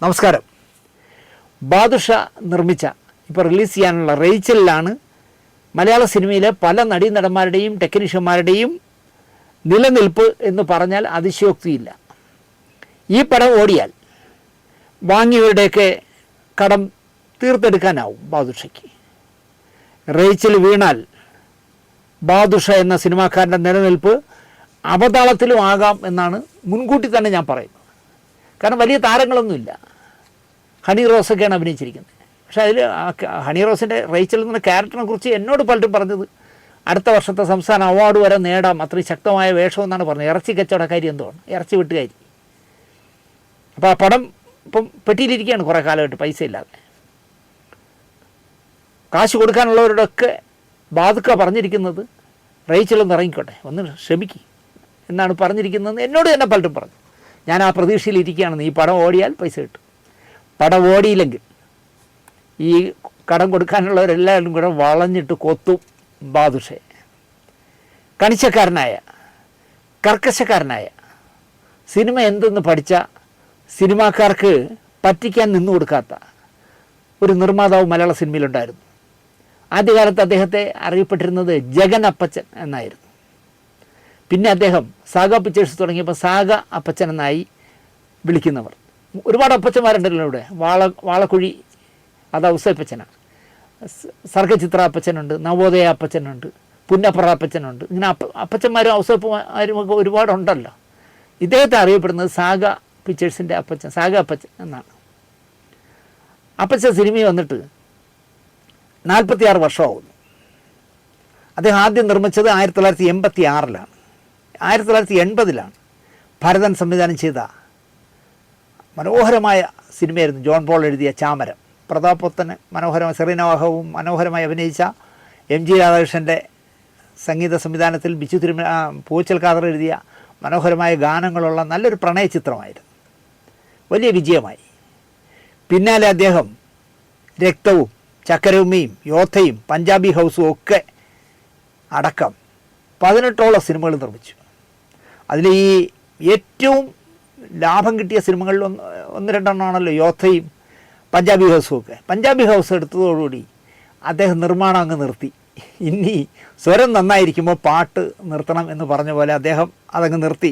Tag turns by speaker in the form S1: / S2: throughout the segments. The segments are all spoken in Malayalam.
S1: നമസ്കാരം. ബാദുഷ നിർമ്മിച്ച ഇപ്പോൾ റിലീസ് ചെയ്യാനുള്ള റേച്ചലിലാണ് മലയാള സിനിമയിലെ പല നടീനടന്മാരുടെയും ടെക്നീഷ്യന്മാരുടെയും നിലനിൽപ്പ് എന്ന് പറഞ്ഞാൽ അതിശയോക്തിയില്ല. ഈ പടം ഓടിയാൽ വാങ്ങിയവരുടെയൊക്കെ കടം തീർത്തെടുക്കാനാവും ബാദുഷയ്ക്ക്. റേച്ചൽ വീണാൽ ബാദുഷ എന്ന സിനിമാക്കാരൻ്റെ നിലനിൽപ്പ് അവതാളത്തിലും ആകാം എന്നാണ് മുൻകൂട്ടി തന്നെ ഞാൻ പറയുന്നത്. കാരണം വലിയ താരങ്ങളൊന്നുമില്ല. ഹണി റോസൊക്കെയാണ് അഭിനയിച്ചിരിക്കുന്നത്. പക്ഷേ അതിൽ ഹണി റോസിൻ്റെ റേച്ചൽ എന്ന ക്യാരക്ടറിനെ കുറിച്ച് എന്നോട് പലരും പറഞ്ഞത് അടുത്ത വർഷത്തെ സംസ്ഥാന അവാർഡ് വരെ നേടാം, അത്രയും ശക്തമായ വേഷമെന്നാണ് പറഞ്ഞത്. ഇറച്ചി കച്ചവടക്കാരി എന്തുവാണ്, ഇറച്ചി വെട്ടുകാരി. അപ്പോൾ ആ പടം ഇപ്പം പെട്ടിയിലിരിക്കുകയാണ് കുറേ കാലമായിട്ട്, പൈസ ഇല്ലാതെ. കാശ് കൊടുക്കാനുള്ളവരോടൊക്കെ ബാദുക്ക പറഞ്ഞിരിക്കുന്നത് റേച്ചലൊന്ന് ഇറങ്ങിക്കോട്ടെ, ഒന്ന് ശ്രമിക്കും എന്നാണ് പറഞ്ഞിരിക്കുന്നത്. എന്നോട് തന്നെ പലരും പറഞ്ഞു. ഞാൻ ആ പ്രതീക്ഷയിലിരിക്കുകയാണെന്ന്. ഈ പടം ഓടിയാൽ പൈസ കിട്ടും. പടം ഓടിയില്ലെങ്കിൽ ഈ കടം കൊടുക്കാനുള്ളവരെല്ലാവരും കൂടെ വളഞ്ഞിട്ട് കൊത്തും ബാദുഷയെ. കണിച്ചക്കാരനായ, കർക്കശക്കാരനായ, സിനിമ എന്തെന്ന് പഠിച്ച, സിനിമാക്കാർക്ക് പറ്റിക്കാൻ നിന്നു കൊടുക്കാത്ത ഒരു നിർമ്മാതാവ് മലയാള സിനിമയിലുണ്ടായിരുന്നു. ആദ്യകാലത്ത് അദ്ദേഹത്തെ അറിയപ്പെട്ടിരുന്നത് ജഗൻ അപ്പച്ചൻ എന്നായിരുന്നു. പിന്നെ അദ്ദേഹം സാഗ പിക്ചേഴ്സ് തുടങ്ങിയപ്പോൾ സാഗ അപ്പച്ചൻ എന്നായി വിളിക്കുന്നവർ. ഒരുപാട് അപ്പച്ചന്മാരുണ്ടല്ലോ ഇവിടെ. വാളക്കുഴി അത് ഔസേപ്പച്ചനാണ്. സർഗചിത്ര അപ്പച്ചനുണ്ട്, നവോദയ അപ്പച്ചനുണ്ട്, പുന്നപ്പറ അപ്പച്ചനുണ്ട്. ഇങ്ങനെ അപ്പച്ചന്മാരും ഔസേപ്പന്മാരും ഒക്കെ ഒരുപാടുണ്ടല്ലോ. ഇദ്ദേഹത്തെ അറിയപ്പെടുന്നത് സാഗ പിക്ചേഴ്സിൻ്റെ അപ്പച്ചൻ, സാഗ അപ്പച്ചൻ എന്നാണ്. അപ്പച്ചൻ സിനിമയിൽ വന്നിട്ട് 46 വർഷമാകുന്നു. അദ്ദേഹം ആദ്യം നിർമ്മിച്ചത് 1986-ലാണ്. 1980-ലാണ് ഭരതൻ സംവിധാനം ചെയ്ത മനോഹരമായ സിനിമയായിരുന്നു ജോൺ പോൾ എഴുതിയ ചാമരം. പ്രതാപൊത്തന് മനോഹരമായ, സെറീനവാഹവും മനോഹരമായി അഭിനയിച്ച MG രാധാകൃഷ്ണൻ്റെ സംഗീത സംവിധാനത്തിൽ ബിച്ചു പൂച്ചൽ ഖാദർ എഴുതിയ മനോഹരമായ ഗാനങ്ങളുള്ള നല്ലൊരു പ്രണയ ചിത്രമായിരുന്നു. വലിയ വിജയമായി. പിന്നാലെ അദ്ദേഹം രക്തവും, ചക്കരവുമ്മയും, യോദ്ധയും, പഞ്ചാബി ഹൗസും ഒക്കെ അടക്കം 18ഓളം സിനിമകൾ നിർമ്മിച്ചു. അതിൽ ഈ ഏറ്റവും ലാഭം കിട്ടിയ സിനിമകളിൽ ഒന്ന് രണ്ടെണ്ണമാണല്ലോ യോദ്ധയും പഞ്ചാബി ഹൗസും ഒക്കെ. പഞ്ചാബി ഹൗസ് എടുത്തതോടുകൂടി അദ്ദേഹം നിർമ്മാണം അങ്ങ് നിർത്തി. ഇനി സ്വരം നന്നായിരിക്കുമ്പോൾ പാട്ട് നിർത്തണം എന്ന് പറഞ്ഞ പോലെ അദ്ദേഹം അതങ്ങ് നിർത്തി.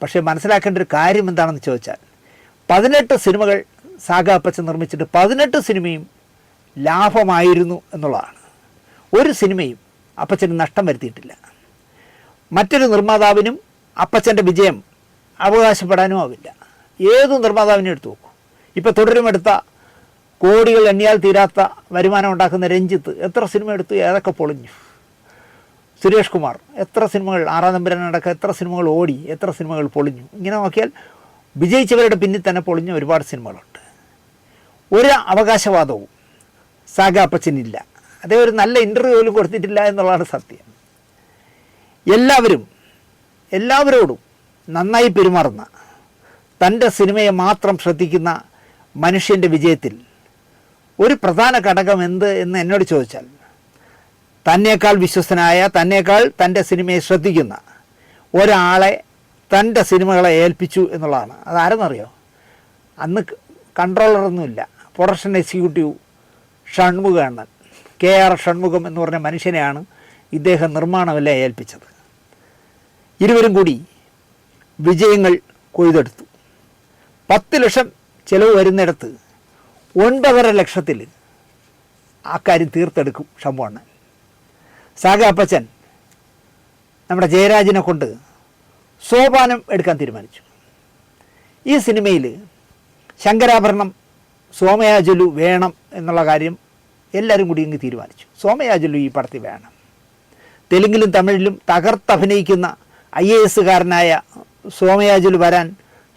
S1: പക്ഷേ മനസ്സിലാക്കേണ്ട ഒരു കാര്യം എന്താണെന്ന് ചോദിച്ചാൽ 18 സിനിമകൾ സാഗ അപ്പച്ചൻ നിർമ്മിച്ചിട്ട് 18 സിനിമയും ലാഭമായിരുന്നു എന്നുള്ളതാണ്. ഒരു സിനിമയും അപ്പച്ചന് നഷ്ടം വരുത്തിയിട്ടില്ല. മറ്റൊരു നിർമ്മാതാവിനും അപ്പച്ചൻ്റെ വിജയം അവകാശപ്പെടാനും ആവില്ല. ഏത് നിർമ്മാതാവിനും എടുത്തു നോക്കും. ഇപ്പോൾ തുടരുമെടുത്ത കോടികൾ എണ്ണിയാൽ തീരാത്ത വരുമാനം ഉണ്ടാക്കുന്ന രഞ്ജിത്ത് എത്ര സിനിമ എടുത്തു, ഏതൊക്കെ പൊളിഞ്ഞു. സുരേഷ് കുമാർ എത്ര സിനിമകൾ, 6-ാം തമ്പുരാൻ അടക്കം എത്ര സിനിമകൾ ഓടി, എത്ര സിനിമകൾ പൊളിഞ്ഞു. ഇങ്ങനെ നോക്കിയാൽ വിജയിച്ചവരുടെ പിന്നിൽ തന്നെ പൊളിഞ്ഞ ഒരുപാട് സിനിമകളുണ്ട്. ഒരു അവകാശവാദവും സാഗ അപ്പച്ചനില്ല. അതേ ഒരു നല്ല ഇൻ്റർവ്യൂ പോലും കൊടുത്തിട്ടില്ല എന്നുള്ളതാണ് സത്യം. എല്ലാവരോടും നന്നായി പെരുമാറുന്ന, തൻ്റെ സിനിമയെ മാത്രം ശ്രദ്ധിക്കുന്ന മനുഷ്യൻ്റെ വിജയത്തിൽ ഒരു പ്രധാന ഘടകം എന്ത് എന്ന് എന്നോട് ചോദിച്ചാൽ, തന്നേക്കാൾ വിശ്വസ്തനായ, തന്നേക്കാൾ തൻ്റെ സിനിമയെ ശ്രദ്ധിക്കുന്ന ഒരാളെ തൻ്റെ സിനിമകളെ ഏൽപ്പിച്ചു എന്നുള്ളതാണ്. അതാരെന്നറിയോ? അന്ന് കൺട്രോളറൊന്നുമില്ല. പ്രൊഡക്ഷൻ എക്സിക്യൂട്ടീവ് ഷൺമുഖണ്ണൻ, KR ഷൺമുഖം എന്ന് പറഞ്ഞ മനുഷ്യനെയാണ് ഇദ്ദേഹം നിർമ്മാണമെല്ലാം ഏൽപ്പിച്ചത്. ഇരുവരും കൂടി വിജയങ്ങൾ കൊയ്തെടുത്തു. 10 ലക്ഷം ചിലവ് വരുന്നിടത്ത് 9.5 ലക്ഷത്തിൽ ആ കാര്യം തീർത്തെടുക്കും ഷൺമുഖണ്ണൻ. സാഗ അപ്പച്ചൻ നമ്മുടെ ജയരാജിനെ കൊണ്ട് സോപാനം എടുക്കാൻ തീരുമാനിച്ചു. ഈ സിനിമയിൽ ശങ്കരാഭരണം സോമയാജുലു വേണം എന്നുള്ള കാര്യം എല്ലാവരും കൂടി ഇങ്ങ് തീരുമാനിച്ചു. സോമയാജുലു ഈ പടത്തിൽ വേണം. തെലുങ്കിലും തമിഴിലും തകർത്തഭിനയിക്കുന്ന IAS-കാരനായ സോമയാജുലു വരാൻ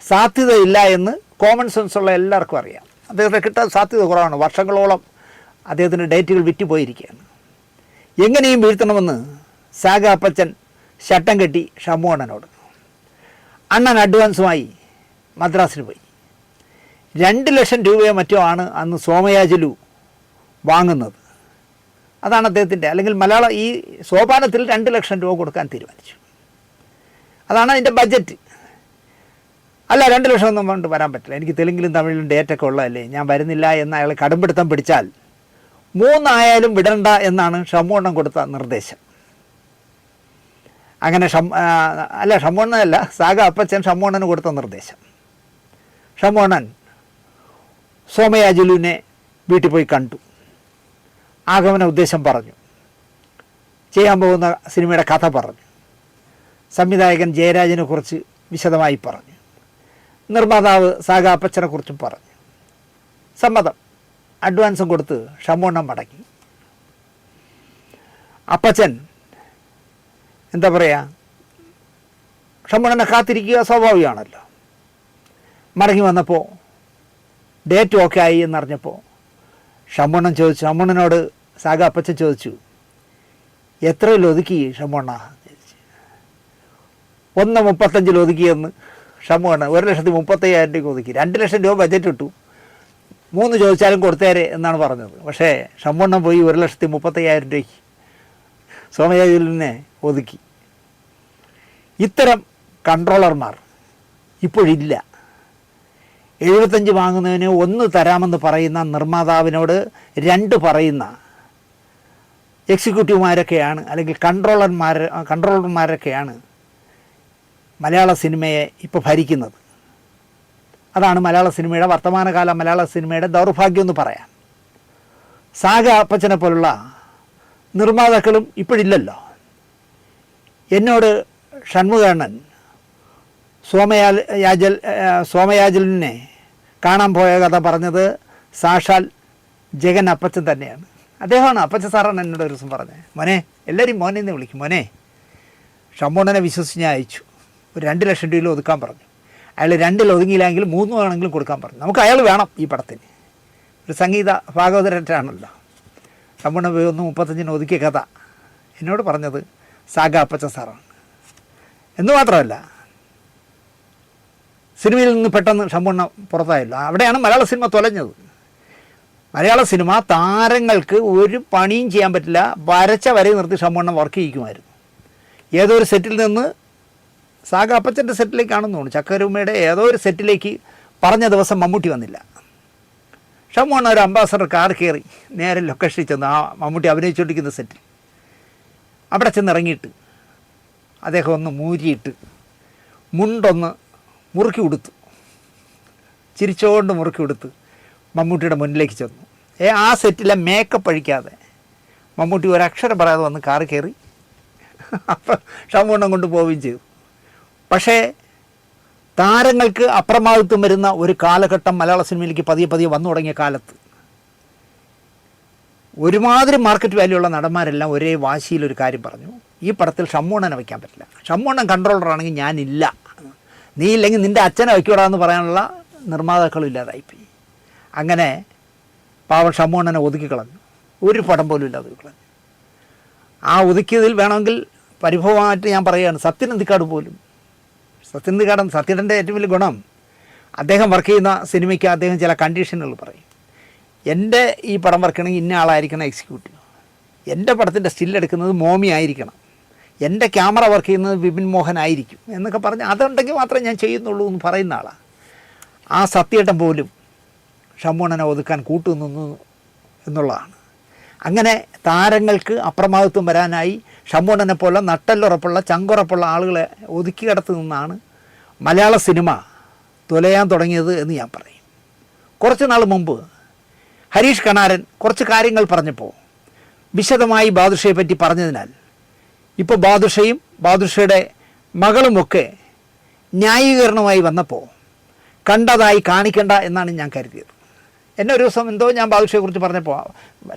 S1: സാധ്യതയില്ല എന്ന് കോമൺ സെൻസുള്ള എല്ലാവർക്കും അറിയാം. അദ്ദേഹത്തെ കിട്ടാൻ സാധ്യത കുറവാണ്. വർഷങ്ങളോളം അദ്ദേഹത്തിൻ്റെ ഡേറ്റുകൾ വിറ്റുപോയിരിക്കുകയാണ്. എങ്ങനെയും വീഴ്ത്തണമെന്ന് സാഗ അപ്പച്ചൻ ശട്ടം കെട്ടി ഷൺമുഖണ്ണനോട്. അണ്ണൻ അഡ്വാൻസുമായി മദ്രാസിന് പോയി. 2 ലക്ഷം രൂപയോ മറ്റോ ആണ് അന്ന് സോമയാജുലു വാങ്ങുന്നത്. അതാണ് അദ്ദേഹത്തിൻ്റെ, അല്ലെങ്കിൽ മലയാള ഈ സോപാനത്തിൽ 2 ലക്ഷം രൂപ കൊടുക്കാൻ തീരുമാനിച്ചു. അതാണ് അതിൻ്റെ ബഡ്ജറ്റ്. അല്ല 2 ലക്ഷം ഒന്നും കൊണ്ട് വരാൻ പറ്റില്ല, എനിക്ക് തെലുങ്കിലും തമിഴിലും ഡേറ്റൊക്കെ ഉള്ളതല്ലേ, ഞാൻ വരുന്നില്ല എന്ന് അയാൾ കടുംപിടുത്തം പിടിച്ചാൽ 3 ആയാലും വിടണ്ട എന്നാണ് ഷമ്മോണ്ണം കൊടുത്ത നിർദ്ദേശം. അങ്ങനെ ഷമ്മോണ്ണനല്ല, സാഗ അപ്പച്ചൻ ഷമ്മോണ്ണന് കൊടുത്ത നിർദ്ദേശം. ഷമ്മോണ്ണൻ സോമയാജുലുവിനെ വീട്ടിൽ പോയി കണ്ടു, ആഗമന ഉദ്ദേശം പറഞ്ഞു, ചെയ്യാൻ പോകുന്ന സിനിമയുടെ കഥ പറഞ്ഞു, സംവിധായകൻ ജയരാജനെ കുറിച്ച് വിശദമായി പറഞ്ഞു, നിർമ്മാതാവ് സാഗ അപ്പച്ചനെ കുറിച്ചും പറഞ്ഞു. സമ്മതം, അഡ്വാൻസും കൊടുത്ത് ഷമ്മോണ്ണം മടങ്ങി. അപ്പച്ചൻ എന്താ പറയുക, ഷമ്മോണ്ണനെ കാത്തിരിക്കുക സ്വാഭാവികമാണല്ലോ. മടങ്ങി വന്നപ്പോൾ ഡേറ്റ് ഓക്കെ ആയി എന്നറിഞ്ഞപ്പോൾ ഷമ്മോണ്ണനോട് സാഗ അപ്പച്ചൻ ചോദിച്ചു, എത്രയിൽ ഒതുക്കി ഷമ്മോണ്ണ? 1.35 ഒതുക്കിയെന്ന് ഷമ്മോണ്ണൻ. 1,35,000 രൂപ ഒതുക്കി. 2 ലക്ഷം രൂപ ബജറ്റ് ഇട്ടു, 3 ചോദിച്ചാലും കൊടുത്തേരെ എന്നാണ് പറഞ്ഞത്. പക്ഷേ ഷമ്മോണ്ണൻ പോയി 1,35,000 രൂപയ്ക്ക് സോമയാജുലിനെ ഒതുക്കി. ഇത്തരം കൺട്രോളർമാർ ഇപ്പോഴില്ല. 75 വാങ്ങുന്നതിന് 1 തരാമെന്ന് പറയുന്ന നിർമ്മാതാവിനോട് 2 പറയുന്ന എക്സിക്യൂട്ടീവുമാരൊക്കെയാണ്, അല്ലെങ്കിൽ കൺട്രോളർമാരൊക്കെയാണ് മലയാള സിനിമയെ ഇപ്പോൾ ഭരിക്കുന്നത്. അതാണ് മലയാള സിനിമയുടെ വർത്തമാനകാല മലയാള സിനിമയുടെ ദൗർഭാഗ്യം എന്ന് പറയാം. സാഗ അപ്പച്ചനെ പോലുള്ള നിർമ്മാതാക്കളും ഇപ്പോഴില്ലല്ലോ. എന്നോട് ഷൺമുഖണ്ണൻ സോമയാജലിനെ കാണാൻ പോയ കഥ പറഞ്ഞത് സാക്ഷാൽ ജഗൻ അപ്പച്ചൻ തന്നെയാണ്. അദ്ദേഹമാണ്, അപ്പച്ചൻ സാറാണ് എന്നോട് ഒരു ദിവസം പറഞ്ഞത്, മോനെ, എല്ലാവരും മോനെ എന്ന് വിളിക്കും, മോനെ, ഷമ്മോണ്ണനെ വിശ്വസിച്ച് ഞാൻ അയച്ചു, ഒരു 2 ലക്ഷം രൂപയിൽ ഒതുക്കാൻ പറഞ്ഞു. അയാൾ 2 ഒതുങ്ങിയില്ലെങ്കിൽ 3 വേണമെങ്കിലും കൊടുക്കാൻ പറഞ്ഞു. നമുക്ക് അയാൾ വേണം ഈ പടത്തിന്, ഒരു സംഗീത ഭാഗവതരാണല്ലോ. ഷമ്മോണ്ണൻ പോയി 1.35 ഒതുക്കിയ കഥ എന്നോട് പറഞ്ഞത് സാഗ അപ്പച്ചൻ സാറാണ്. എന്ന് മാത്രമല്ല, സിനിമയിൽ നിന്ന് പെട്ടെന്ന് ഷമ്മോണ്ണൻ പുറത്തായല്ലോ. അവിടെയാണ് മലയാള സിനിമ തൊലഞ്ഞത്. മലയാള സിനിമ താരങ്ങൾക്ക് ഒരു പണിയും ചെയ്യാൻ പറ്റില്ല, വരച്ച വരെ നിർത്തി ഷമ്മോണ്ണൻ വർക്ക് ചെയ്യിക്കുമായിരുന്നു. ഏതോ ഒരു സെറ്റിൽ നിന്ന് സാഗ അപ്പച്ചൻ്റെ സെറ്റിലേക്കാണെന്ന് തോന്നുന്നു, ചക്കരൂമ്മയുടെ ഏതോ ഒരു സെറ്റിലേക്ക് പറഞ്ഞ ദിവസം മമ്മൂട്ടി വന്നില്ല. ഷമ്മോണ്ണൻ ഒരു അംബാസഡർ കാർ കയറി നേരെ ലൊക്കേഷനിൽ ചെന്ന് ആ മമ്മൂട്ടി അഭിനയിച്ചുകൊണ്ടിരിക്കുന്ന സെറ്റിൽ അവിടെ ചെന്നിറങ്ങിയിട്ട് അദ്ദേഹം ഒന്ന് മൂരിയിട്ട് മുണ്ടൊന്ന് മുറുക്കി ഉടുത്തു, ചിരിച്ചുകൊണ്ട് മുറുക്കി ഉടുത്ത് മമ്മൂട്ടിയുടെ മുന്നിലേക്ക് ചെന്നു. ആ സെറ്റിലെ മേക്കപ്പ് അഴിക്കാതെ മമ്മൂട്ടി ഒരക്ഷരം പറയാതെ വന്ന് കാറ് കയറി അപ്പം ഷമ്മോണ്ണൻ കൊണ്ട് പോവുകയും ചെയ്തു. പക്ഷേ താരങ്ങൾക്ക് അപ്രമാദിത്വം വരുന്ന ഒരു കാലഘട്ടം മലയാള സിനിമയിലേക്ക് പതിയെ വന്നു തുടങ്ങിയ കാലത്ത് ഒരുമാതിരി മാർക്കറ്റ് വാല്യൂ ഉള്ള നടന്മാരെല്ലാം ഒരേ വാശിയിലൊരു കാര്യം പറഞ്ഞു, ഈ പടത്തിൽ ഷമ്മോണ്ണനെ വയ്ക്കാൻ പറ്റില്ല, ഷമ്മോണ്ണൻ കൺട്രോളറാണെങ്കിൽ ഞാനില്ല, നീ ഇല്ലെങ്കിൽ നിൻ്റെ അച്ഛനെ വയ്ക്കൂടാന്ന് പറയാനുള്ള നിർമ്മാതാക്കളും ഇല്ലാതായിപ്പോയി. അങ്ങനെ പാവം ഷമ്മോണ്ണനെ ഒതുക്കിക്കളഞ്ഞു, ഒരു പടം പോലും ഇല്ലാതെ ഒതുക്കിക്കളഞ്ഞു. ആ ഒതുക്കിയതിൽ വേണമെങ്കിൽ പരിഭവമായിട്ട് ഞാൻ പറയുകയാണ്, സത്യനന്ദിക്കാട് പോലും, സത്യൻ്റെ ഏറ്റവും വലിയ ഗുണം, അദ്ദേഹം വർക്ക് ചെയ്യുന്ന സിനിമയ്ക്ക് അദ്ദേഹം ചില കണ്ടീഷനുകൾ പറയും. എൻ്റെ ഈ പടം വർക്ക് ചെയ്യണമെങ്കിൽ ഇന്ന ആളായിരിക്കണം എക്സിക്യൂട്ടീവ്, എൻ്റെ പടത്തിൻ്റെ സ്റ്റില്ലെടുക്കുന്നത് മോമി ആയിരിക്കണം, എൻ്റെ ക്യാമറ വർക്ക് ചെയ്യുന്നത് വിപിൻ മോഹൻ ആയിരിക്കും എന്നൊക്കെ പറഞ്ഞ് അതുണ്ടെങ്കിൽ മാത്രമേ ഞാൻ ചെയ്യുന്നുള്ളൂ എന്ന് പറയുന്ന ആളാണ്. ആ സത്യേട്ടൻ പോലും ഷമ്മോണ്ണനെ ഒതുക്കാൻ കൂട്ടുനിന്നു എന്നുള്ളതാണ്. അങ്ങനെ താരങ്ങൾക്ക് അപ്രമാദിത്വം വരാനായി ഷമ്മോണ്ണനെ പോലെ നട്ടല്ലുറപ്പുള്ള ചങ്കുറപ്പുള്ള ആളുകളെ ഒതുക്കിയിടത്ത് നിന്നാണ് മലയാള സിനിമ തുലയാൻ തുടങ്ങിയത് എന്ന് ഞാൻ പറയും. കുറച്ച് നാൾ മുമ്പ് ഹരീഷ് കണാരൻ കുറച്ച് കാര്യങ്ങൾ പറഞ്ഞപ്പോൾ വിശദമായി ബാദുഷയെ പറ്റി പറഞ്ഞതിനാൽ ഇപ്പോൾ ബാദുഷയും ബാദുഷയുടെ മകളുമൊക്കെ ന്യായീകരണമായി വന്നപ്പോൾ കണ്ടതായി കാണിക്കണ്ട എന്നാണ് ഞാൻ കരുതിയത്. എന്നെ ഒരു ദിവസം എന്തോ ഞാൻ ബാദുഷയെക്കുറിച്ച് പറഞ്ഞപ്പോൾ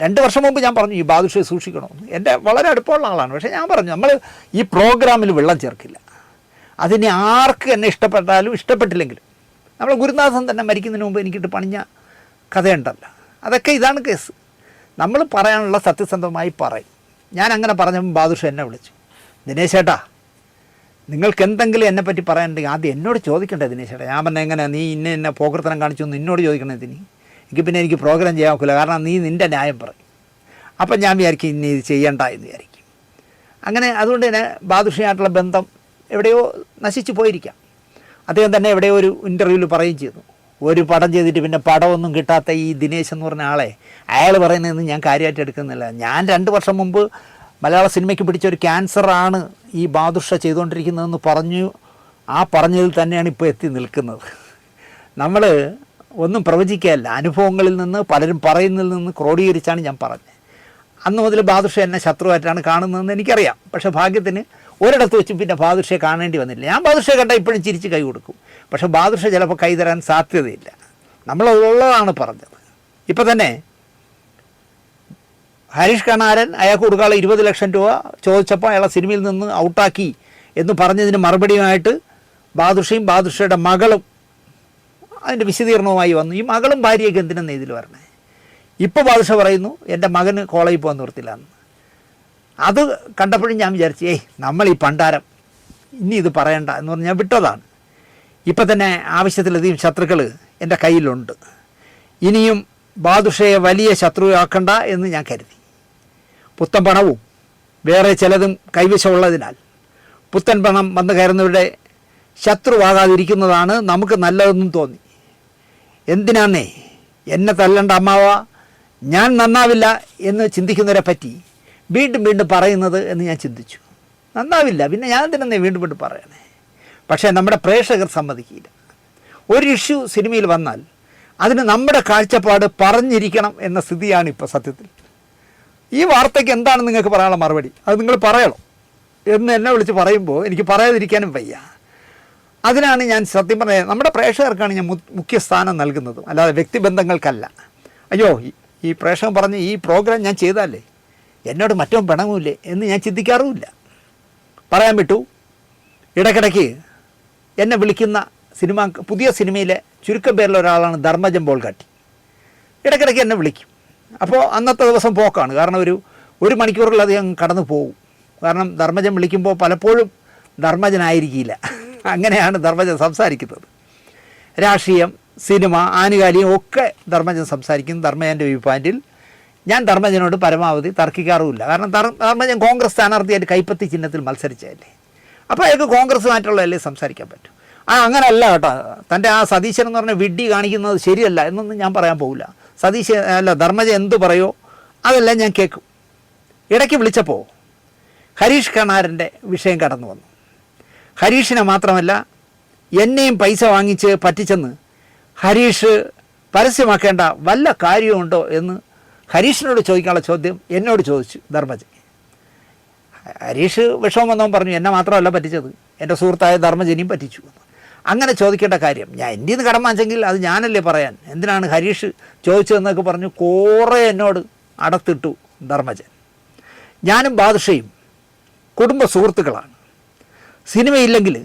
S1: 2 വർഷം മുമ്പ് ഞാൻ പറഞ്ഞു ഈ ബാദുഷയെ സൂക്ഷിക്കണമെന്ന്. എൻ്റെ വളരെ അടുപ്പമുള്ള ആളാണ്. പക്ഷേ ഞാൻ പറഞ്ഞു നമ്മൾ ഈ പ്രോഗ്രാമിൽ വെള്ളം ചേർക്കില്ല, അതിന് ആർക്ക് എന്നെ ഇഷ്ടപ്പെട്ടാലും ഇഷ്ടപ്പെട്ടില്ലെങ്കിലും. നമ്മൾ ഗുരുനാഥൻ തന്നെ മരിക്കുന്നതിന് മുമ്പ് എനിക്കിട്ട് പണിഞ്ഞ കഥയുണ്ടല്ലോ, അതൊക്കെ ഇതാണ് കേസ്. നമ്മൾ പറയാനുള്ള സത്യസന്ധമായി പറയും. ഞാൻ അങ്ങനെ പറഞ്ഞപ്പോൾ ബാദുഷ എന്നെ വിളിച്ചു, ദിനേശേട്ടാ നിങ്ങൾക്ക് എന്തെങ്കിലും എന്നെപ്പറ്റി പറയാനുണ്ടെങ്കിൽ ആദ്യം എന്നോട് ചോദിക്കണ്ടേ ദിനേശേട്ടാ. ഞാൻ പറഞ്ഞ എങ്ങനെ നീ ഇന്ന പോകൃത്തനം കാണിച്ചു എന്ന് എന്നോട് ചോദിക്കണേ ഇതിന്, പിന്നെ എനിക്ക് പ്രോഗ്രാം ചെയ്യാൻ ഒക്കില്ല, കാരണം നീ നിൻ്റെ ന്യായം പറയും. അപ്പം ഞാൻ വിചാരിക്കും ഇനി ഇത് ചെയ്യണ്ട എന്ന് വിചാരിക്കും. അങ്ങനെ അതുകൊണ്ട് തന്നെ ബാദുഷയായിട്ടുള്ള ബന്ധം എവിടെയോ നശിച്ചു പോയിരിക്കാം. അദ്ദേഹം തന്നെ എവിടെ ഒരു ഇൻ്റർവ്യൂവിൽ പറയുകയും ചെയ്തു, ഒരു പടം ചെയ്തിട്ട് പിന്നെ പടമൊന്നും കിട്ടാത്ത ഈ ദിനേശ് എന്ന് പറഞ്ഞ ആളെ അയാൾ പറയുന്നതെന്ന് ഞാൻ കാര്യമായിട്ട് എടുക്കുന്നില്ല. ഞാൻ 2 വർഷം മുമ്പ് മലയാള സിനിമയ്ക്ക് പിടിച്ച ഒരു ക്യാൻസറാണ് ഈ ബാദുഷ ചെയ്തുകൊണ്ടിരിക്കുന്നതെന്ന് പറഞ്ഞു. ആ പറഞ്ഞതിൽ തന്നെയാണ് ഇപ്പോൾ എത്തി നിൽക്കുന്നത്. നമ്മൾ ഒന്നും പ്രവചിക്കുകയല്ല, അനുഭവങ്ങളിൽ നിന്ന് പലരും പറയുന്നതിൽ നിന്ന് ക്രോഡീകരിച്ചാണ് ഞാൻ പറഞ്ഞത്. അന്ന് മുതൽ ബാദുഷ എന്നെ ശത്രുവായിട്ടാണ് കാണുന്നതെന്ന് എനിക്കറിയാം. പക്ഷേ ഭാഗ്യത്തിന് ഒരിടത്ത് വെച്ചും പിന്നെ ബാദുഷയെ കാണേണ്ടി വന്നില്ല. ഞാൻ ബാദുഷയെ കണ്ടാൽ ഇപ്പോഴും ചിരിച്ച് കൈ കൊടുക്കും. പക്ഷേ ബാദുഷ ചിലപ്പോൾ കൈ തരാൻ സാധ്യതയില്ല. നമ്മളതുള്ളതാണ് പറഞ്ഞത്. ഇപ്പം തന്നെ ഹരീഷ് കണാരൻ അയാൾക്ക് കൊടുക്കാനുള്ള 20 ലക്ഷം രൂപ ചോദിച്ചപ്പോൾ അയാളെ സിനിമയിൽ നിന്ന് ഔട്ടാക്കി എന്ന് പറഞ്ഞതിന് മറുപടിയുമായിട്ട് ബാദുഷയും ബാദുഷയുടെ മകളും അതിൻ്റെ വിശദീകരണവുമായി വന്നു. ഈ മകളും ഭാര്യയൊക്കെ എന്തിനെന്ന് ഇതിൽ വരണേ? ഇപ്പോൾ ബാദുഷ പറയുന്നു എൻ്റെ മകന് കോളേജിൽ പോകാൻ നിർത്തില്ലാന്ന്. അത് കണ്ടപ്പോഴും ഞാൻ വിചാരിച്ചു, നമ്മൾ ഈ പണ്ടാരം ഇനി ഇത് പറയണ്ട എന്ന് പറഞ്ഞ് ഞാൻ വിട്ടതാണ്. ഇപ്പം തന്നെ ആവശ്യത്തിലധികം ശത്രുക്കൾ എൻ്റെ കയ്യിലുണ്ട്. ഇനിയും ബാദുഷയെ വലിയ ശത്രുവാക്കണ്ട എന്ന് ഞാൻ കരുതി. പുത്തൻ പണവും വേറെ ചിലതും കൈവശമുള്ളതിനാൽ പുത്തൻ പണം വന്നു കയറുന്നവരുടെ ശത്രുവാകാതിരിക്കുന്നതാണ് നമുക്ക് നല്ലതെന്നും തോന്നി. എന്തിനാന്നേ എന്നെ തല്ലണ്ട അമ്മാവ, ഞാൻ നന്നാവില്ല എന്ന് ചിന്തിക്കുന്നവരെ പറ്റി വീണ്ടും വീണ്ടും പറയുന്നത് എന്ന് ഞാൻ ചിന്തിച്ചു. നന്നാവില്ല, പിന്നെ ഞാൻ എന്തിനെന്നേ വീണ്ടും വീണ്ടും പറയണേ? പക്ഷേ നമ്മുടെ പ്രേക്ഷകർ സമ്മതിക്കില്ല. ഒരു ഇഷ്യൂ സിനിമയിൽ വന്നാൽ അതിന് നമ്മുടെ കാഴ്ചപ്പാട് പറഞ്ഞിരിക്കണം എന്ന സ്ഥിതിയാണ് ഇപ്പോൾ സത്യത്തിൽ. ഈ വാർത്തയ്ക്ക് എന്താണ് നിങ്ങൾക്ക് പറയാനുള്ള മറുപടി? അത് നിങ്ങൾ പറയണം എന്ന് എന്നെ വിളിച്ച് പറയുമ്പോൾ എനിക്ക് പറയാതിരിക്കാനും വയ്യ. അതിനാണ് ഞാൻ സത്യം പറഞ്ഞത്, നമ്മുടെ പ്രേക്ഷകർക്കാണ് ഞാൻ മുഖ്യ സ്ഥാനം നൽകുന്നതും, അല്ലാതെ വ്യക്തിബന്ധങ്ങൾക്കല്ല. അയ്യോ ഈ പ്രേക്ഷകൻ പറഞ്ഞ് ഈ പ്രോഗ്രാം ഞാൻ ചെയ്താലേ എന്നോട് മറ്റോ പിണങ്ങൂല്ലേ എന്ന് ഞാൻ ചിന്തിക്കാറുമില്ല. പറയാൻ വിട്ടു, ഇടയ്ക്കിടയ്ക്ക് എന്നെ വിളിക്കുന്ന പുതിയ സിനിമയിലെ ചുരുക്കം പേരിലൊരാളാണ് ധർമ്മജൻ ബോൾഗാട്ടി. ഇടയ്ക്കിടയ്ക്ക് എന്നെ വിളിക്കും. അപ്പോൾ അന്നത്തെ ദിവസം പോക്കാണ്. കാരണം ഒരു മണിക്കൂറിലധികം കടന്നു പോകും. കാരണം ധർമ്മജൻ വിളിക്കുമ്പോൾ പലപ്പോഴും ധർമ്മജനായിരിക്കില്ല. അങ്ങനെയാണ് ധർമ്മജൻ സംസാരിക്കുന്നത്. രാഷ്ട്രീയം, സിനിമ, ആനുകാലികം ഒക്കെ ധർമ്മജൻ സംസാരിക്കും. ധർമ്മജൻ്റെ വ്യൂ പോയിൻറ്റിൽ ഞാൻ ധർമ്മജനോട് പരമാവധി തർക്കിക്കാറുമില്ല. കാരണം ധർമ്മജൻ കോൺഗ്രസ് സ്ഥാനാർത്ഥിയായിട്ട് കൈപ്പത്തി ചിഹ്നത്തിൽ മത്സരിച്ചതല്ലേ. അപ്പോൾ അയാൾക്ക് കോൺഗ്രസ്സുമായിട്ടുള്ളതല്ലേ സംസാരിക്കാൻ പറ്റും. അങ്ങനെയല്ല കേട്ടോ, തൻ്റെ ആ സതീശൻ എന്ന് പറഞ്ഞ വിഡ്ഢി കാണിക്കുന്നത് ശരിയല്ല എന്നൊന്നും ഞാൻ പറയാൻ പോകില്ല. ധർമ്മജൻ എന്ത് പറയോ അതെല്ലാം ഞാൻ കേൾക്കും. ഇടയ്ക്ക് വിളിച്ചപ്പോൾ ഹരീഷ് കണാരൻ്റെ വിഷയം കടന്നു വന്നു. ഹരീഷിനെ മാത്രമല്ല എന്നെയും പൈസ വാങ്ങിച്ച് പറ്റിച്ചെന്ന് ഹരീഷ് പരസ്യമാക്കേണ്ട വല്ല കാര്യമുണ്ടോ എന്ന് ഹരീഷിനോട് ചോദിക്കാനുള്ള ചോദ്യം എന്നോട് ചോദിച്ചു ധർമ്മജൻ. ഹരീഷ് വിഷമം വന്നവൻ പറഞ്ഞു, എന്നെ മാത്രമല്ല പറ്റിച്ചത്, എൻ്റെ സുഹൃത്തായ ധർമ്മജനെയും പറ്റിച്ചു. അങ്ങനെ ചോദിക്കേണ്ട കാര്യം ഞാൻ എൻ്റെ നിന്ന് കടം വാങ്ങിച്ചെങ്കിൽ അത് ഞാനല്ലേ പറയാൻ, എന്തിനാണ് ഹരീഷ് ചോദിച്ചതെന്നൊക്കെ പറഞ്ഞു കുറേ എന്നോട് അടത്തിട്ടു ധർമ്മജൻ. ഞാനും ബാദുഷയും കുടുംബ സുഹൃത്തുക്കളാണ്. സിനിമയില്ലെങ്കിൽ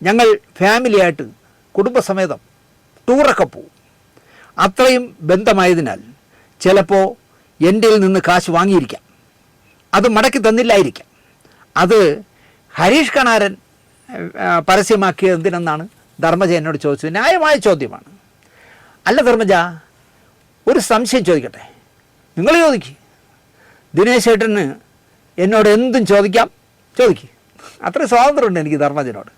S1: ഞങ്ങൾ ഫാമിലിയായിട്ട് കുടുംബസമേതം ടൂറൊക്കെ പോവും. അത്രയും ബന്ധമായതിനാൽ ചിലപ്പോൾ എൻ്റെ നിന്ന് കാശ് വാങ്ങിയിരിക്കാം, അത് മടക്കി തന്നില്ലായിരിക്കാം. അത് ഹരീഷ് കണാരൻ പരസ്യമാക്കിയത് എന്തിനെന്നാണ് ധർമ്മജ എന്നോട് ചോദിച്ചത്. ന്യായമായ ചോദ്യമാണ്. അല്ല ധർമ്മജ, ഒരു സംശയം ചോദിക്കട്ടെ? നിങ്ങൾ ചോദിക്കുക. ദിനേശ് ഏട്ടന് എന്നോട് എന്തും ചോദിക്കാം, ചോദിക്കുക. അത്രയും സ്വാതന്ത്ര്യമുണ്ട് എനിക്ക് ധർമ്മജനോട്.